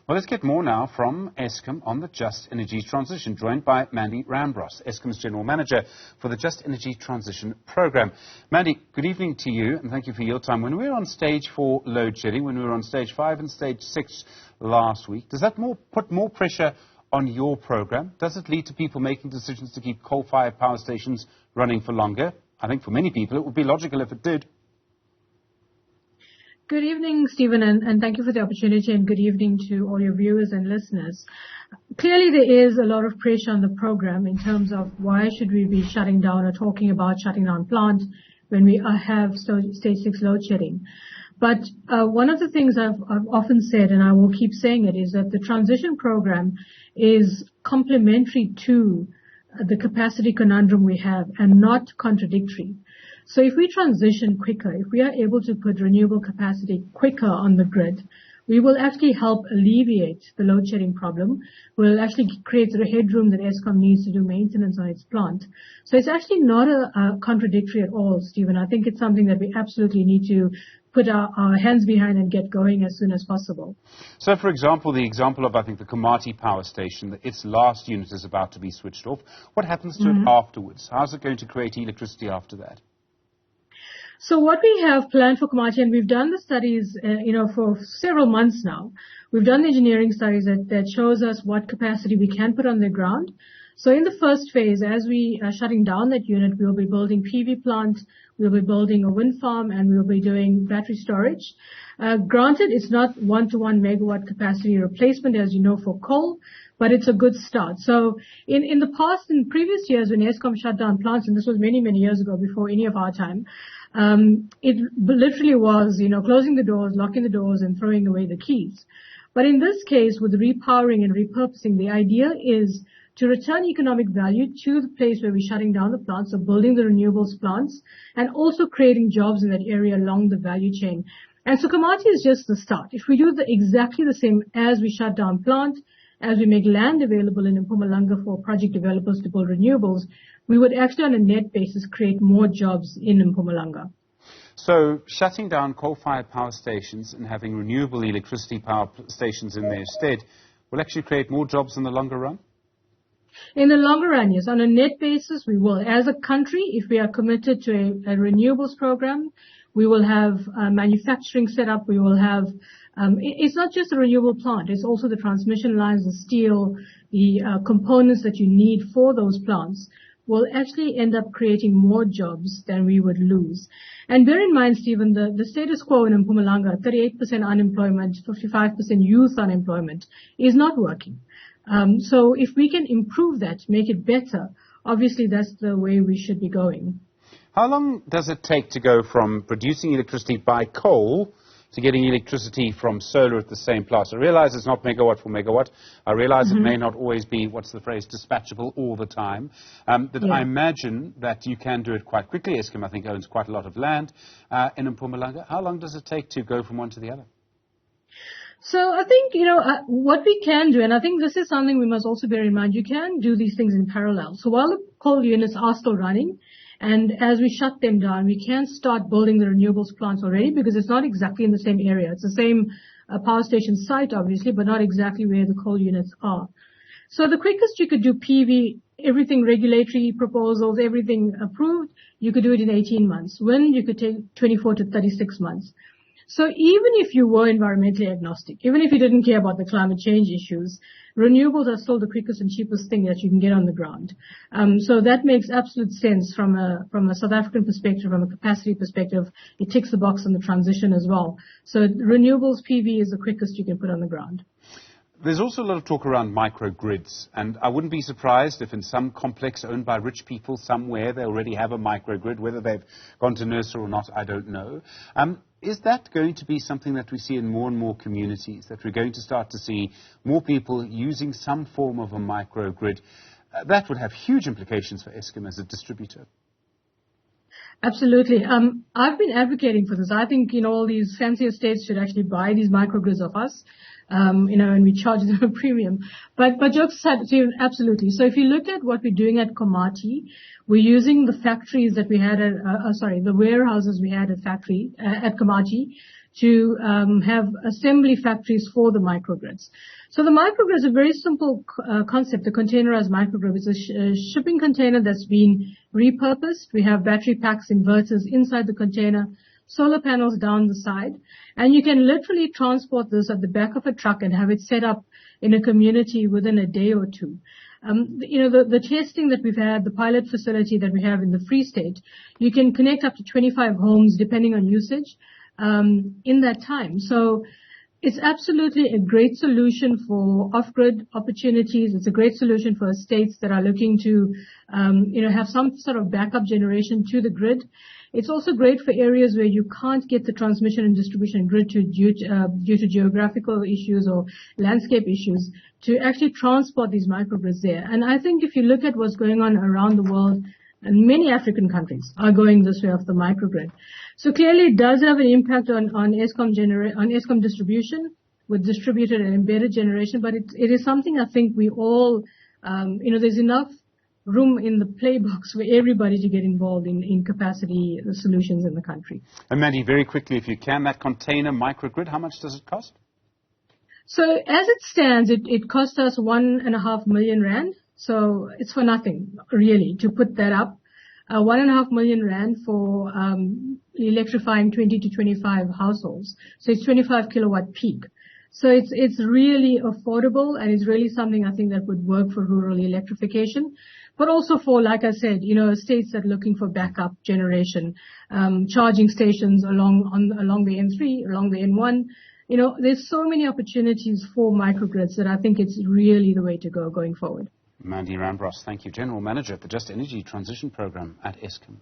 Well, let's get more now from Eskom on the Just Energy Transition, joined by Mandy Rambharos, Eskom's General Manager for the Just Energy Transition Programme. Mandy, good evening to you, and thank you for your time. When we were on stage 4 load shedding, when we were on stage 5 and stage 6 last week, does that put more pressure on your programme? Does it lead to people making decisions to keep coal-fired power stations running for longer? I think for many people it would be logical if it did. Good evening, Stephen, and thank you for the opportunity, and good evening to all your viewers and listeners. Clearly, there is a lot of pressure on the program in terms of why should we be shutting down or talking about shutting down plants when we have stage 6 load shedding. But one of the things I've often said, and I will keep saying it, is that the transition program is complementary to the capacity conundrum we have and not contradictory. So if we transition quicker, if we are able to put renewable capacity quicker on the grid, we will actually help alleviate the load shedding problem. We'll actually create the headroom that Eskom needs to do maintenance on its plant. So it's actually not a contradictory at all, Stephen. I think it's something that we absolutely need to put our hands behind and get going as soon as possible. So, for example, the example of, I think, the Komati power station, its last unit is about to be switched off. What happens to it afterwards? How's it going to create electricity after that? So what we have planned for Komati, and we've done the studies, for several months now. We've done the engineering studies that shows us what capacity we can put on the ground. So in the first phase, as we are shutting down that unit, we'll be building PV plant, we'll be building a wind farm, and we'll be doing battery storage. Granted, it's not 1-to-1 megawatt capacity replacement, as you know, for coal, but it's a good start. So in the past, in previous years, when Eskom shut down plants, and this was many, many years ago, before any of our time, it literally was, closing the doors, locking the doors, and throwing away the keys. But in this case, with repowering and repurposing, the idea is to return economic value to the place where we're shutting down the plants, so building the renewables plants, and also creating jobs in that area along the value chain. And so Komati is just the start. If we do exactly the same as we shut down plant, as we make land available in Mpumalanga for project developers to build renewables, we would actually on a net basis create more jobs in Mpumalanga. So shutting down coal-fired power stations and having renewable electricity power stations in their stead will actually create more jobs in the longer run? In the longer run, yes. On a net basis, we will. As a country, if we are committed to a renewables program, we will have manufacturing set up. We will have, it's not just a renewable plant. It's also the transmission lines, the steel, the components that you need for those plants will actually end up creating more jobs than we would lose. And bear in mind, Stephen, the status quo in Mpumalanga, 38% unemployment, 55% youth unemployment, is not working. So if we can improve that, make it better, obviously that's the way we should be going. How long does it take to go from producing electricity by coal to getting electricity from solar at the same place? I realize it's not megawatt for megawatt. I realize it may not always be, what's the phrase, dispatchable all the time. I imagine that you can do it quite quickly. Eskom, I think, owns quite a lot of land in Mpumalanga. How long does it take to go from one to the other? So I think, what we can do, and I think this is something we must also bear in mind, you can do these things in parallel. So while the coal units are still running, and as we shut them down, we can start building the renewables plants already because it's not exactly in the same area. It's the same power station site, obviously, but not exactly where the coal units are. So the quickest you could do PV, everything regulatory proposals, everything approved, you could do it in 18 months. Wind, you could take 24 to 36 months. So even if you were environmentally agnostic, even if you didn't care about the climate change issues, renewables are still the quickest and cheapest thing that you can get on the ground. So that makes absolute sense from a South African perspective, from a capacity perspective. It ticks the box on the transition as well. So renewables PV is the quickest you can put on the ground. There's also a lot of talk around microgrids, and I wouldn't be surprised if in some complex owned by rich people somewhere they already have a microgrid. Whether they've gone to nursery or not, I don't know. Is that going to be something that we see in more and more communities, that we're going to start to see more people using some form of a microgrid? That would have huge implications for Eskom as a distributor. Absolutely. I've been advocating for this. I think, all these fancy estates should actually buy these microgrids of us. and we charge them a premium. But jokes aside, absolutely. So if you look at what we're doing at Komati, we're using the factories that we had the warehouses we had at Komati to have assembly factories for the microgrids. So the microgrid is a very simple concept, the containerized microgrid. It's a shipping container that's been repurposed. We have battery packs, inverters inside the container, solar panels down the side, and you can literally transport this at the back of a truck and have it set up in a community within a day or two. The testing that we've had, the pilot facility that we have in the Free State, you can connect up to 25 homes depending on usage in that time. So it's absolutely a great solution for off-grid opportunities. It's a great solution for states that are looking to, have some sort of backup generation to the grid. It's also great for areas where you can't get the transmission and distribution grid due to geographical issues or landscape issues to actually transport these microgrids there. And I think if you look at what's going on around the world, and many African countries are going this way of the microgrid. So clearly it does have an impact on Eskom distribution with distributed and embedded generation, but it is something I think we all, there's enough room in the playbox for everybody to get involved in capacity solutions in the country. And Mandy, very quickly, if you can, that container microgrid, how much does it cost? So as it stands, it cost us 1.5 million rand. So it's for nothing, really, to put that up. 1.5 million rand for electrifying 20 to 25 households. So it's 25 kilowatt peak. So it's really affordable, and it's really something I think that would work for rural electrification, but also for, like I said, states that are looking for backup generation, charging stations along the N3, along the N1. There's so many opportunities for microgrids that I think it's really the way to go going forward. Mandy Rambharos, thank you. General Manager of the Just Energy Transition Program at Eskom.